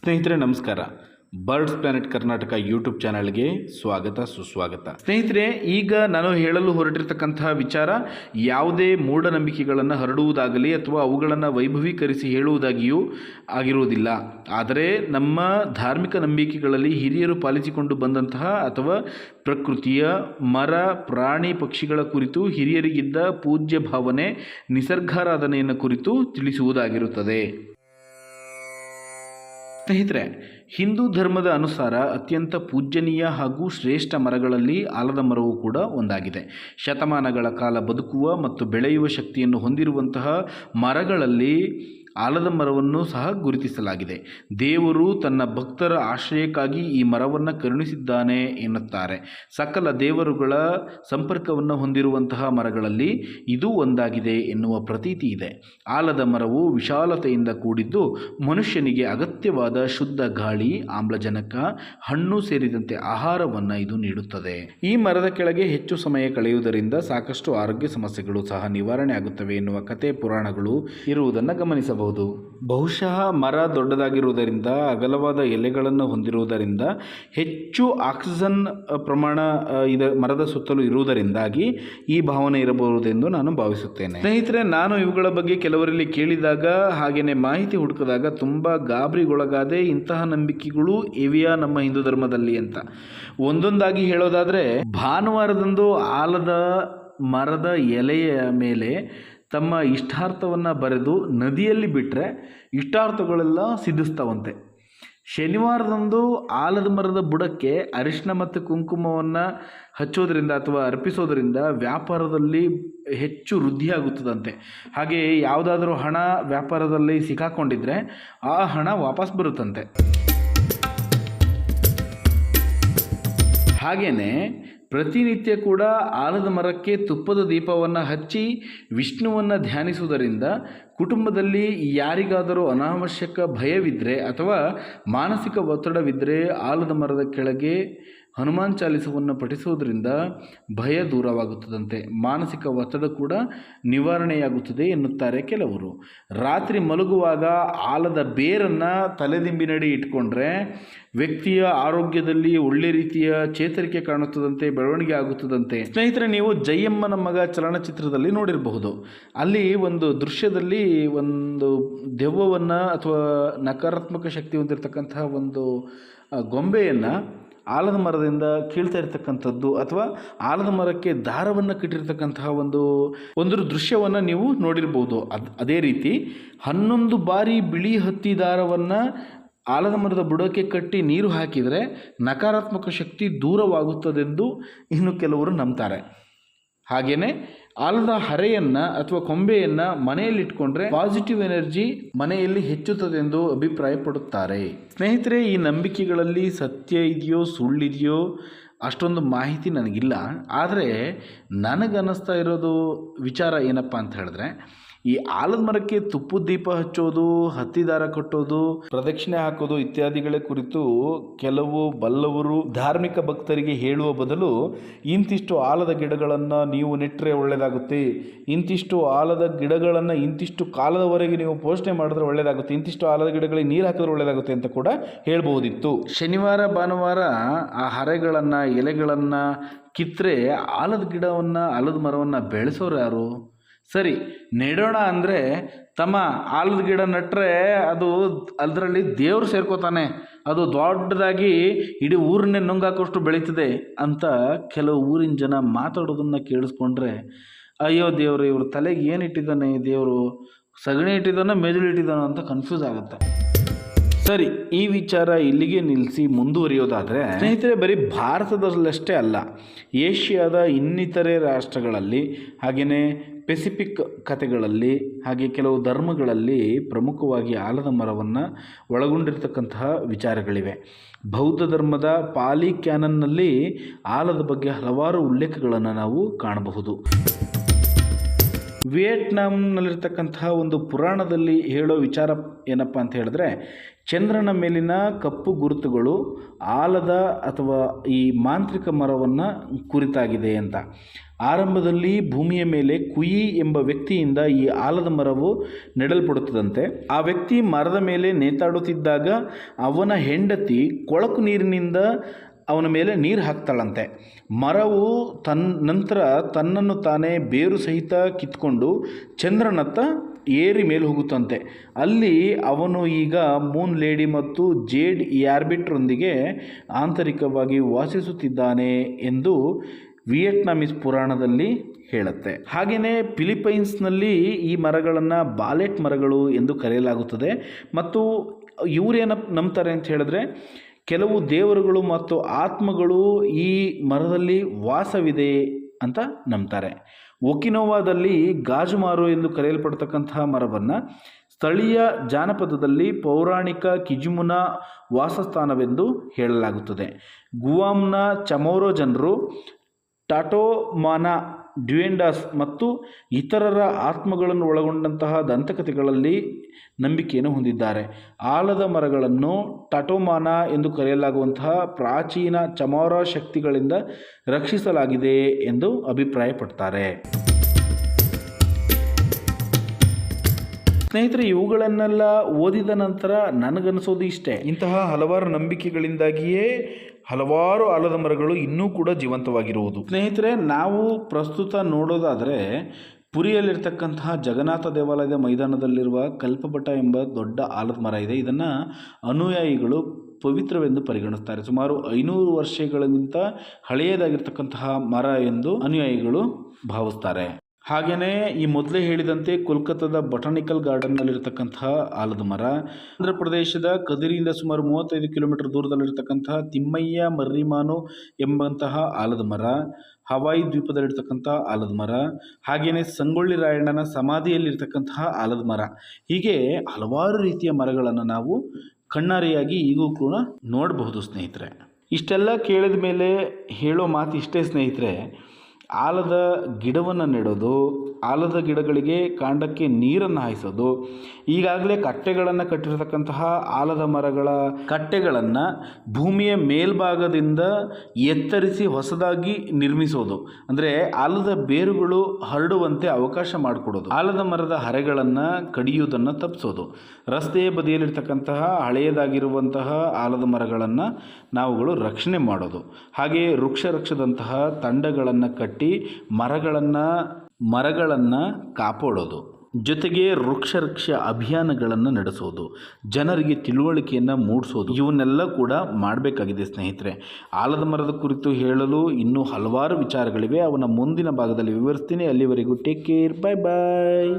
ಸ್ನೇಹಿತರೆ ನಮಸ್ಕಾರ. Birds planet Karnataka YouTube ಚಾನಲ್ಗೆ ಸ್ವಾಗತ ಸುಸ್ವಾಗತ. ಸ್ನೇಹಿತರೆ, ಈಗ ನಾನು ಹೇಳಲು ಹೊರಟಿರ್ತಕ್ಕಂತಹ ವಿಚಾರ ಯಾವುದೇ ಮೂಢನಂಬಿಕೆಗಳನ್ನು ಹರಡುವುದಾಗಲಿ ಅಥವಾ ಅವುಗಳನ್ನು ವೈಭವೀಕರಿಸಿ ಹೇಳುವುದಾಗಿಯೂ ಆಗಿರುವುದಿಲ್ಲ. ಆದರೆ ನಮ್ಮ ಧಾರ್ಮಿಕ ನಂಬಿಕೆಗಳಲ್ಲಿ ಹಿರಿಯರು ಪಾಲಿಸಿಕೊಂಡು ಬಂದಂತಹ ಅಥವಾ ಪ್ರಕೃತಿಯ ಮರ ಪ್ರಾಣಿ ಪಕ್ಷಿಗಳ ಕುರಿತು ಹಿರಿಯರಿಗಿದ್ದ ಪೂಜ್ಯ ಭಾವನೆ ನಿಸರ್ಗಾರಾಧನೆಯನ್ನು ಕುರಿತು ತಿಳಿಸುವುದಾಗಿರುತ್ತದೆ. ಸ್ನೇಹಿತರೆ, ಹಿಂದೂ ಧರ್ಮದ ಅನುಸಾರ ಅತ್ಯಂತ ಪೂಜ್ಯನೀಯ ಹಾಗೂ ಶ್ರೇಷ್ಠ ಮರಗಳಲ್ಲಿ ಆಲದ ಮರವು ಕೂಡ ಒಂದಾಗಿದೆ. ಶತಮಾನಗಳ ಕಾಲ ಬದುಕುವ ಮತ್ತು ಬೆಳೆಯುವ ಶಕ್ತಿಯನ್ನು ಹೊಂದಿರುವಂತಹ ಮರಗಳಲ್ಲಿ ಆಲದ ಮರವನ್ನು ಸಹ ಗುರುತಿಸಲಾಗಿದೆ. ದೇವರು ತನ್ನ ಭಕ್ತರ ಆಶ್ರಯಕ್ಕಾಗಿ ಈ ಮರವನ್ನು ಕರುಣಿಸಿದ್ದಾನೆ ಎನ್ನುತ್ತಾರೆ. ಸಕಲ ದೇವರುಗಳ ಸಂಪರ್ಕವನ್ನು ಹೊಂದಿರುವಂತಹ ಮರಗಳಲ್ಲಿ ಇದು ಒಂದಾಗಿದೆ ಎನ್ನುವ ಪ್ರತೀತಿ ಇದೆ. ಆಲದ ಮರವು ವಿಶಾಲತೆಯಿಂದ ಕೂಡಿದ್ದು ಮನುಷ್ಯನಿಗೆ ಅಗತ್ಯವಾದ ಶುದ್ಧ ಗಾಳಿ, ಆಮ್ಲಜನಕ, ಹಣ್ಣು ಸೇರಿದಂತೆ ಆಹಾರವನ್ನು ಇದು ನೀಡುತ್ತದೆ. ಈ ಮರದ ಕೆಳಗೆ ಹೆಚ್ಚು ಸಮಯ ಕಳೆಯುವುದರಿಂದ ಸಾಕಷ್ಟು ಆರೋಗ್ಯ ಸಮಸ್ಯೆಗಳು ಸಹ ನಿವಾರಣೆ ಆಗುತ್ತವೆ ಎನ್ನುವ ಕತೆ ಪುರಾಣಗಳು ಇರುವುದನ್ನು ಗಮನಿಸಬಹುದು. ಬಹುಶಃ ಮರ ದೊಡ್ಡದಾಗಿರುವುದರಿಂದ, ಅಗಲವಾದ ಎಲೆಗಳನ್ನು ಹೊಂದಿರುವುದರಿಂದ, ಹೆಚ್ಚು ಆಕ್ಸಿಜನ್ ಪ್ರಮಾಣ ಮರದ ಸುತ್ತಲೂ ಇರುವುದರಿಂದಾಗಿ ಈ ಭಾವನೆ ಇರಬಹುದೆಂದು ನಾನು ಭಾವಿಸುತ್ತೇನೆ. ಸ್ನೇಹಿತರೆ, ನಾನು ಇವುಗಳ ಬಗ್ಗೆ ಕೆಲವರಲ್ಲಿ ಕೇಳಿದಾಗ ಹಾಗೆಯೇ ಮಾಹಿತಿ ಹುಡುಕಿದಾಗ ತುಂಬ ಗಾಬರಿಗೊಳಗಾದೆ. ಇಂತಹ ನಂಬಿಕೆಗಳು ಇವೆಯಾ ನಮ್ಮ ಹಿಂದೂ ಧರ್ಮದಲ್ಲಿ ಅಂತ. ಒಂದೊಂದಾಗಿ ಹೇಳೋದಾದರೆ, ಭಾನುವಾರದಂದು ಆಲದ ಮರದ ಎಲೆಯ ಮೇಲೆ ತಮ್ಮ ಇಷ್ಟಾರ್ಥವನ್ನು ಬರೆದು ನದಿಯಲ್ಲಿ ಬಿಟ್ಟರೆ ಇಷ್ಟಾರ್ಥಗಳೆಲ್ಲ ಸಿದ್ಧಿಸ್ತಾವಂತೆ. ಶನಿವಾರದಂದು ಆಲದ ಮರದ ಬುಡಕ್ಕೆ ಅರಿಶಿನ ಮತ್ತು ಕುಂಕುಮವನ್ನು ಹಚ್ಚೋದ್ರಿಂದ ಅಥವಾ ಅರ್ಪಿಸೋದ್ರಿಂದ ವ್ಯಾಪಾರದಲ್ಲಿ ಹೆಚ್ಚು ವೃದ್ಧಿಯಾಗುತ್ತದಂತೆ. ಹಾಗೆ ಯಾವುದಾದ್ರೂ ಹಣ ವ್ಯಾಪಾರದಲ್ಲಿ ಸಿಕ್ಕಾಕೊಂಡಿದ್ರೆ ಆ ಹಣ ವಾಪಸ್ ಬರುತ್ತಂತೆ. ಹಾಗೆಯೇ ಪ್ರತಿನಿತ್ಯ ಕೂಡ ಆಲದ ಮರಕ್ಕೆ ತುಪ್ಪದ ದೀಪವನ್ನು ಹಚ್ಚಿ ವಿಷ್ಣುವನ್ನು ಧ್ಯಾನಿಸುವುದರಿಂದ ಕುಟುಂಬದಲ್ಲಿ ಯಾರಿಗಾದರೂ ಅನಾವಶ್ಯಕ ಭಯವಿದ್ದರೆ ಅಥವಾ ಮಾನಸಿಕ ಒತ್ತಡವಿದ್ದರೆ ಆಲದ ಮರದ ಕೆಳಗೆ ಹನುಮಾನ್ ಚಾಲಿಸವನ್ನು ಪಠಿಸುವುದರಿಂದ ಭಯ ದೂರವಾಗುತ್ತದಂತೆ, ಮಾನಸಿಕ ಒತ್ತಡ ಕೂಡ ನಿವಾರಣೆಯಾಗುತ್ತದೆ ಎನ್ನುತ್ತಾರೆ ಕೆಲವರು. ರಾತ್ರಿ ಮಲಗುವಾಗ ಆಲದ ಬೇರನ್ನು ತಲೆದಿಂಬಿನಡಿ ಇಟ್ಕೊಂಡ್ರೆ ವ್ಯಕ್ತಿಯ ಆರೋಗ್ಯದಲ್ಲಿ ಒಳ್ಳೆ ರೀತಿಯ ಚೇತರಿಕೆ ಕಾಣುತ್ತದಂತೆ, ಬೆಳವಣಿಗೆ ಆಗುತ್ತದಂತೆ. ಸ್ನೇಹಿತರೆ, ನೀವು ಜಯಮ್ಮನ ಮಗ ಚಲನಚಿತ್ರದಲ್ಲಿ ನೋಡಿರಬಹುದು. ಅಲ್ಲಿ ಒಂದು ದೃಶ್ಯದಲ್ಲಿ ಒಂದು ದೆವ್ವವನ್ನು ಅಥವಾ ನಕಾರಾತ್ಮಕ ಶಕ್ತಿ ಹೊಂದಿರತಕ್ಕಂತಹ ಒಂದು ಗೊಂಬೆಯನ್ನು ಆಲದ ಮರದಿಂದ ಕೀಳ್ತಾ ಇರ್ತಕ್ಕಂಥದ್ದು ಅಥವಾ ಆಲದ ಮರಕ್ಕೆ ದಾರವನ್ನು ಕಟ್ಟಿರ್ತಕ್ಕಂತಹ ಒಂದು ದೃಶ್ಯವನ್ನು ನೀವು ನೋಡಿರ್ಬೋದು. ಅದೇ ರೀತಿ 11 ಬಾರಿ ಬಿಳಿ ಹತ್ತಿ ದಾರವನ್ನು ಆಲದ ಮರದ ಬುಡಕ್ಕೆ ಕಟ್ಟಿ ನೀರು ಹಾಕಿದರೆ ನಕಾರಾತ್ಮಕ ಶಕ್ತಿ ದೂರವಾಗುತ್ತದೆಂದು ಇನ್ನು ಕೆಲವರು ನಂಬ್ತಾರೆ. ಹಾಗೆಯೇ ಆಲದ ಹರೆಯನ್ನು ಅಥವಾ ಕೊಂಬೆಯನ್ನು ಮನೆಯಲ್ಲಿಟ್ಕೊಂಡ್ರೆ ಪಾಸಿಟಿವ್ ಎನರ್ಜಿ ಮನೆಯಲ್ಲಿ ಹೆಚ್ಚುತ್ತದೆ ಎಂದು ಅಭಿಪ್ರಾಯಪಡುತ್ತಾರೆ. ಸ್ನೇಹಿತರೆ, ಈ ನಂಬಿಕೆಗಳಲ್ಲಿ ಸತ್ಯ ಇದೆಯೋ ಸುಳ್ಳಿದೆಯೋ ಅಷ್ಟೊಂದು ಮಾಹಿತಿ ನನಗಿಲ್ಲ. ಆದರೆ ನನಗನ್ನಿಸ್ತಾ ಇರೋದು ವಿಚಾರ ಏನಪ್ಪ ಅಂತ ಹೇಳಿದ್ರೆ, ಈ ಆಲದ ಮರಕ್ಕೆ ತುಪ್ಪದ ದೀಪ ಹಚ್ಚೋದು, ಹತ್ತಿ ದಾರ ಕಟ್ಟೋದು, ಪ್ರದಕ್ಷಿಣೆ ಹಾಕೋದು ಇತ್ಯಾದಿಗಳ ಕುರಿತು ಕೆಲವು ಬಲ್ಲವರು ಧಾರ್ಮಿಕ ಭಕ್ತರಿಗೆ ಹೇಳುವ ಬದಲು ಇಂತಿಷ್ಟು ಆಲದ ಗಿಡಗಳನ್ನು ನೀವು ನೆಟ್ಟರೆ ಒಳ್ಳೆಯದಾಗುತ್ತೆ, ಇಂತಿಷ್ಟು ಆಲದ ಗಿಡಗಳನ್ನು ಇಂತಿಷ್ಟು ಕಾಲದವರೆಗೆ ನೀವು ಪೋಷಣೆ ಮಾಡಿದ್ರೆ ಒಳ್ಳೆಯದಾಗುತ್ತೆ, ಇಂತಿಷ್ಟು ಆಲದ ಗಿಡಗಳಿಗೆ ನೀರು ಹಾಕಿದ್ರೆ ಒಳ್ಳೆಯದಾಗುತ್ತೆ ಅಂತ ಕೂಡ ಹೇಳ್ಬೋದಿತ್ತು. ಶನಿವಾರ ಭಾನುವಾರ ಆ ಹರೆಗಳನ್ನು ಎಲೆಗಳನ್ನು ಕಿತ್ತರೆ ಆಲದ ಮರವನ್ನು ಬೆಳೆಸೋರು ಯಾರು? ಸರಿ, ನೆಡೋಣ ಅಂದರೆ ತಮ್ಮ ಆಲದ ಗಿಡ ನೆಟ್ಟರೆ ಅದರಲ್ಲಿ ದೇವರು ಸೇರ್ಕೋತಾನೆ, ಅದು ದೊಡ್ಡದಾಗಿ ಇಡೀ ಊರನ್ನೇ ನುಂಗಾಕೋಷ್ಟು ಬೆಳೀತದೆ ಅಂತ ಕೆಲವು ಊರಿನ ಜನ ಮಾತಾಡೋದನ್ನು ಕೇಳಿಸ್ಕೊಂಡ್ರೆ, ಅಯ್ಯೋ ದೇವರು, ಇವ್ರ ತಲೆಗೆ ಏನು ಇಟ್ಟಿದ್ದಾನೆ ದೇವರು, ಸಗಣಿ ಇಟ್ಟಿದ್ದಾನೆ ಮೇಜುಳು ಇಟ್ಟಿದ್ದಾನೆ ಅಂತ ಕನ್ಫ್ಯೂಸ್ ಆಗುತ್ತೆ. ಸರಿ, ಈ ವಿಚಾರ ಇಲ್ಲಿಗೆ ನಿಲ್ಲಿಸಿ ಮುಂದುವರಿಯೋದಾದರೆ, ಸ್ನೇಹಿತರೆ, ಬರೀ ಭಾರತದಲ್ಲಷ್ಟೇ ಅಲ್ಲ, ಏಷ್ಯಾದ ಇನ್ನಿತರೆ ರಾಷ್ಟ್ರಗಳಲ್ಲಿ ಹಾಗೆಯೇ ಪೆಸಿಫಿಕ್ ಕಥೆಗಳಲ್ಲಿ ಹಾಗೆ ಕೆಲವು ಧರ್ಮಗಳಲ್ಲಿ ಪ್ರಮುಖವಾಗಿ ಆಲದ ಮರವನ್ನು ಒಳಗೊಂಡಿರ್ತಕ್ಕಂತಹ ವಿಚಾರಗಳಿವೆ. ಬೌದ್ಧ ಧರ್ಮದ ಪಾಲಿ ಕ್ಯಾನನ್ನಲ್ಲಿ ಆಲದ ಬಗ್ಗೆ ಹಲವಾರು ಉಲ್ಲೇಖಗಳನ್ನು ನಾವು ಕಾಣಬಹುದು. ವಿಯೆಟ್ನಾಂನಲ್ಲಿರ್ತಕ್ಕಂತಹ ಒಂದು ಪುರಾಣದಲ್ಲಿ ಹೇಳೋ ವಿಚಾರ ಏನಪ್ಪ ಅಂತ ಹೇಳಿದ್ರೆ, ಚಂದ್ರನ ಮೇಲಿನ ಕಪ್ಪು ಗುರುತುಗಳು ಆಲದ ಅಥವಾ ಈ ಮಾಂತ್ರಿಕ ಮರವನ್ನು ಕುರಿತಾಗಿದೆ ಅಂತ. ಆರಂಭದಲ್ಲಿ ಭೂಮಿಯ ಮೇಲೆ ಕುಯಿ ಎಂಬ ವ್ಯಕ್ತಿಯಿಂದ ಈ ಆಲದ ಮರವು ನೆಡಲ್ಪಡುತ್ತದಂತೆ. ಆ ವ್ಯಕ್ತಿ ಮರದ ಮೇಲೆ ನೇತಾಡುತ್ತಿದ್ದಾಗ ಅವನ ಹೆಂಡತಿ ಕೊಳಕು ನೀರಿನಿಂದ ಅವನ ಮೇಲೆ ನೀರು ಹಾಕ್ತಾಳಂತೆ. ಮರವು ನಂತರ ತನ್ನನ್ನು ತಾನೇ ಬೇರು ಸಹಿತ ಕಿತ್ಕೊಂಡು ಚಂದ್ರನತ್ತ ಏರಿ ಮೇಲೆ ಹೋಗುತ್ತಂತೆ. ಅಲ್ಲಿ ಅವನು ಈಗ ಮೂನ್ ಲೇಡಿ ಮತ್ತು ಜೇಡ್ ಯಾರ್ಬಿಟ್ರೊಂದಿಗೆ ಆಂತರಿಕವಾಗಿ ವಾಸಿಸುತ್ತಿದ್ದಾನೆ ಎಂದು ವಿಯೆಟ್ನಾಮೀಸ್ ಪುರಾಣದಲ್ಲಿ ಹೇಳುತ್ತೆ. ಹಾಗೆಯೇ ಫಿಲಿಪೈನ್ಸ್ನಲ್ಲಿ ಈ ಮರಗಳನ್ನು ಬಾಲೆಟ್ ಮರಗಳು ಎಂದು ಕರೆಯಲಾಗುತ್ತದೆ. ಮತ್ತು ಇವರೇನು ನಂಬ್ತಾರೆ ಅಂತ ಹೇಳಿದ್ರೆ, ಕೆಲವು ದೇವರುಗಳು ಮತ್ತು ಆತ್ಮಗಳು ಈ ಮರದಲ್ಲಿ ವಾಸವಿದೆ ಅಂತ ನಂಬ್ತಾರೆ. ಒಕಿನೋವಾದಲ್ಲಿ ಗಾಜುಮಾರು ಎಂದು ಕರೆಯಲ್ಪಡ್ತಕ್ಕಂತಹ ಮರವನ್ನು ಸ್ಥಳೀಯ ಜಾನಪದದಲ್ಲಿ ಪೌರಾಣಿಕ ಕಿಜುಮುನ ವಾಸಸ್ಥಾನವೆಂದು ಹೇಳಲಾಗುತ್ತದೆ. ಗುವಾಮ್ನ ಚಮೋರೋ ಜನರು ಟಾಟೋಮಾನ, ಡ್ಯುಯೆಂಡಾಸ್ ಮತ್ತು ಇತರರ ಆತ್ಮಗಳನ್ನು ಒಳಗೊಂಡಂತಹ ದಂತಕಥೆಗಳಲ್ಲಿ ನಂಬಿಕೆಯನ್ನು ಹೊಂದಿದ್ದಾರೆ. ಆಲದ ಮರಗಳನ್ನು ಟಾಟೋಮಾನ ಎಂದು ಕರೆಯಲಾಗುವಂತಹ ಪ್ರಾಚೀನ ಚಮೋರಾ ಶಕ್ತಿಗಳಿಂದ ರಕ್ಷಿಸಲಾಗಿದೆ ಎಂದು ಅಭಿಪ್ರಾಯಪಡ್ತಾರೆ. ಸ್ನೇಹಿತರೆ, ಇವುಗಳನ್ನೆಲ್ಲ ಓದಿದ ನಂತರ ನನಗನ್ನಿಸೋದು ಇಷ್ಟೇ, ಇಂತಹ ಹಲವಾರು ನಂಬಿಕೆಗಳಿಂದಾಗಿಯೇ ಹಲವಾರು ಆಲದ ಮರಗಳು ಇನ್ನೂ ಕೂಡ ಜೀವಂತವಾಗಿರುವುದು. ಸ್ನೇಹಿತರೆ, ನಾವು ಪ್ರಸ್ತುತ ನೋಡೋದಾದರೆ ಪುರಿಯಲ್ಲಿರ್ತಕ್ಕಂತಹ ಜಗನ್ನಾಥ ದೇವಾಲಯದ ಮೈದಾನದಲ್ಲಿರುವ ಕಲ್ಪಬಟ ಎಂಬ ದೊಡ್ಡ ಆಲದ ಮರ ಇದೆ. ಇದನ್ನು ಅನುಯಾಯಿಗಳು ಪವಿತ್ರವೆಂದು ಪರಿಗಣಿಸ್ತಾರೆ. ಸುಮಾರು 500 ವರ್ಷಗಳಿಗಿಂತ ಹಳೆಯದಾಗಿರ್ತಕ್ಕಂತಹ ಮರ ಎಂದು ಅನುಯಾಯಿಗಳು ಭಾವಿಸ್ತಾರೆ. ಹಾಗೆಯೇ ಈ ಮೊದಲೇ ಹೇಳಿದಂತೆ ಕೋಲ್ಕತ್ತಾದ ಬೊಟಾನಿಕಲ್ ಗಾರ್ಡನ್ನಲ್ಲಿರ್ತಕ್ಕಂತಹ ಆಲದ ಮರ, ಆಂಧ್ರ ಪ್ರದೇಶದ ಕದಿರಿಯಿಂದ ಸುಮಾರು 35 ಕಿಲೋಮೀಟರ್ ದೂರದಲ್ಲಿರ್ತಕ್ಕಂತಹ ತಿಮ್ಮಯ್ಯ ಮರ್ರಿಮಾನು ಎಂಬಂತಹ ಆಲದ ಮರ, ಹವಾಯಿ ದ್ವೀಪದಲ್ಲಿರ್ತಕ್ಕಂತಹ ಆಲದ ಮರ, ಹಾಗೆಯೇ ಸಂಗೊಳ್ಳಿ ರಾಯಣ್ಣನ ಸಮಾಧಿಯಲ್ಲಿರ್ತಕ್ಕಂತಹ ಆಲದ ಮರ, ಹೀಗೆ ಹಲವಾರು ರೀತಿಯ ಮರಗಳನ್ನು ನಾವು ಕಣ್ಣಾರೆಯಾಗಿ ಈಗೂ ಕೂಡ ನೋಡಬಹುದು. ಸ್ನೇಹಿತರೆ, ಇಷ್ಟೆಲ್ಲ ಕೇಳಿದ ಮೇಲೆ ಹೇಳೋ ಮಾತು ಇಷ್ಟೇ ಸ್ನೇಹಿತರೆ, ಆಲದ ಗಿಡವನ್ನು ನೆಡೋದು, ಆಲದ ಗಿಡಗಳಿಗೆ ಕಾಂಡಕ್ಕೆ ನೀರನ್ನು ಹಾಯಿಸೋದು, ಈಗಾಗಲೇ ಕಟ್ಟೆಗಳನ್ನು ಕಟ್ಟಿರತಕ್ಕಂತಹ ಆಲದ ಮರಗಳ ಕಟ್ಟೆಗಳನ್ನು ಭೂಮಿಯ ಮೇಲ್ಭಾಗದಿಂದ ಎತ್ತರಿಸಿ ಹೊಸದಾಗಿ ನಿರ್ಮಿಸೋದು, ಅಂದರೆ ಆಲದ ಬೇರುಗಳು ಹರಡುವಂತೆ ಅವಕಾಶ ಮಾಡಿಕೊಡೋದು, ಆಲದ ಮರದ ಹರೆಗಳನ್ನು ಕಡಿಯುವುದನ್ನು ತಪ್ಪಿಸೋದು, ರಸ್ತೆಯ ಬದಿಯಲ್ಲಿರ್ತಕ್ಕಂತಹ ಹಳೆಯದಾಗಿರುವಂತಹ ಆಲದ ಮರಗಳನ್ನು ನಾವುಗಳು ರಕ್ಷಣೆ ಮಾಡೋದು, ಹಾಗೆಯೇ ವೃಕ್ಷರಕ್ಷದಂತಹ ತಂಡಗಳನ್ನು ಕಟ್ಟಿ ಮರಗಳನ್ನು ಕಾಪಾಡೋದು, ಜೊತೆಗೆ ವೃಕ್ಷರಕ್ಷ ಅಭಿಯಾನಗಳನ್ನು ನಡೆಸೋದು, ಜನರಿಗೆ ತಿಳುವಳಿಕೆಯನ್ನು ಮೂಡಿಸೋದು, ಇವನ್ನೆಲ್ಲ ಕೂಡ ಮಾಡಬೇಕಾಗಿದೆ. ಸ್ನೇಹಿತರೆ, ಆಲದ ಮರದ ಕುರಿತು ಹೇಳಲು ಇನ್ನೂ ಹಲವಾರು ವಿಚಾರಗಳಿವೆ. ಅವನ್ನ ಮುಂದಿನ ಭಾಗದಲ್ಲಿ ವಿವರಿಸ್ತೀನಿ. ಅಲ್ಲಿವರೆಗೂ ಟೇಕ್ ಕೇರ್, ಬಾಯ್ ಬಾಯ್.